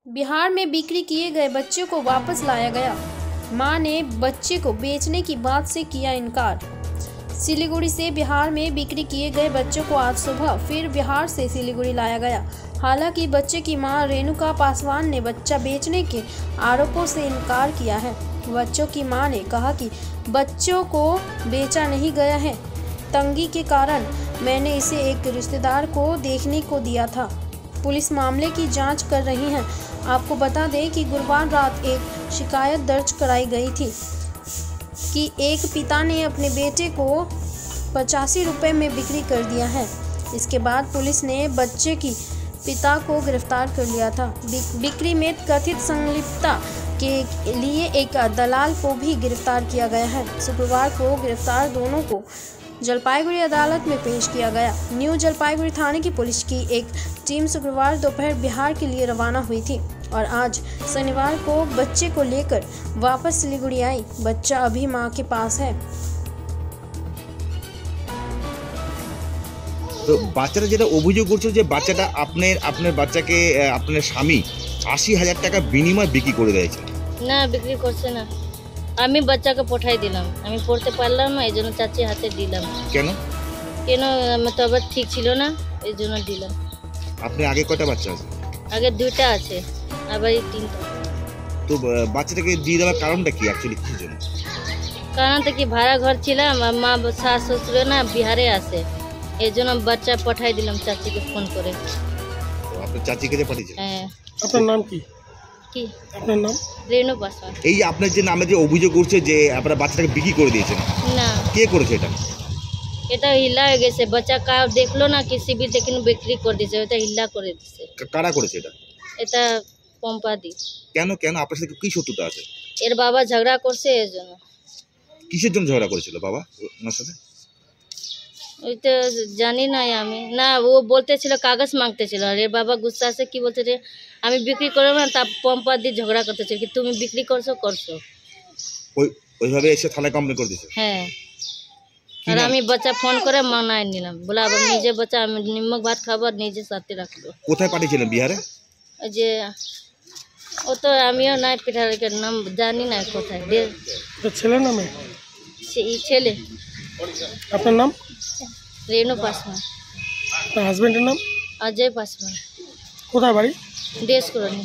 बिहार में बिक्री किए गए बच्चे को वापस लाया गया। मां ने बच्चे को बेचने की बात से किया इनकार। सिलीगुड़ी से बिहार में बिक्री किए गए बच्चों को आज सुबह फिर बिहार से सिलीगुड़ी लाया गया। हालांकि बच्चे की मां रेणुका पासवान ने बच्चा बेचने के आरोपों से इनकार किया है। बच्चों की मां ने कहा कि बच्चों को बेचा नहीं गया है, तंगी के कारण मैंने इसे एक रिश्तेदार को देखने को दिया था। पुलिस मामले की जांच कर रही है। आपको बता दें कि गुरुवार रात एक शिकायत दर्ज कराई गई थी कि एक पिता ने अपने बेटे को 85 रुपये में बिक्री कर दिया है। इसके बाद पुलिस ने बच्चे की पिता को गिरफ्तार कर लिया था। बिक्री में कथित संलिप्तता के लिए एक दलाल को भी गिरफ्तार किया गया है। शुक्रवार को गिरफ्तार दोनों को जलपाईगुड़ी अदालत में पेश किया गया। न्यू जलपाईगुड़ी थाने की पुलिस की एक टीम शुक्रवार दोपहर बिहार के लिए रवाना हुई थी और आज शनिवार को बच्चे को लेकर वापस सिलीगुड़ी आई। बच्चा अभी मां के पास है। तो বাচ্চাটা যেটা অভিযোগ করছে যে বাচ্চাটা আপনার বাচ্চাকে আপনার স্বামী ৮০,০০০ টাকা বিনিময়ে বিক্রি করে দিয়েছে। না, বিক্রি করছে না। আমি বাচ্চাকে পাঠাই দিলাম। আমি পড়তে পারলাম না, এইজন্য চাচি হাতে দিলাম। কেন? আমার তবে ঠিক ছিল না, এইজন্য দিলাম। আপনি আগে কয়টা বাচ্চা আছে? আগে 2টা আছে, আবার 3টা। তো বাচ্চাটাকে দিয়ে দেওয়ার কারণটা কি অ্যাকচুয়ালি কি জন্য? কারণটা কি ভাড়া ঘর ছিলাম, মা শাশ শ্বশুর না বিহারে আছে, এইজন্য বাচ্চা পাঠাই দিলাম চাচিকে ফোন করে। তো আপনি চাচিকে যে পাঠিয়েছেন? হ্যাঁ। আপনার নাম কি? কি আপনার নাম? রেণু পাসওয়ান। এই যে আপনার যে নামে যে অভিযোগ করছে যে আপনারা বাচ্চাটাকে বিক্রি করে দিয়েছেন, না কে করেছে এটা? এটা হিল্লা হয়ে গেছে। বাচ্চা কা দেখলো না কি সিবির দেখে বিক্রি করে দিয়েছে, এটা হিল্লা করে দিয়েছে। কারা করেছে এটা? এটা পম্পাদি। কেন কেন আপনার সাথে কি শত্রুতা আছে? এর বাবা ঝগড়া করছে এর জন্য। কিসের জন্য ঝগড়া করেছিল বাবা ওনার সাথে? ওইটা জানি না আমি। না, ও বলতেছিল কাগজ মাংতেছিল আর এর বাবা গুস্সা আছে কি বলতে আমি বিক্রি করবো না, তা পম্পাদি ঝগড়া করতেছে কি তুমি বিক্রি করছো। ওইভাবে এসে থানায় কমপ্লেন করে দিয়েছে? হ্যাঁ। আর আমি বাচ্চা ফোন করে মানায় নিলাম, বলে আবার নিজে বাচ্চা আমি নিমক ভাত খাবো আর নিজে সাথে রাখবো। কোথায় পাঠিয়েছিলেন? বিহারে? ওই যে ও তো আমিও নাই পিঠারের নাম জানি না কোথায়। ছেলে নামে? ছেলে। আপনার নাম? রেণু পাসওয়ান। আপনার হাজবেন্ডের নাম? অজয় পাসওয়ান। কোথায় বাড়ি? দেশ করনি।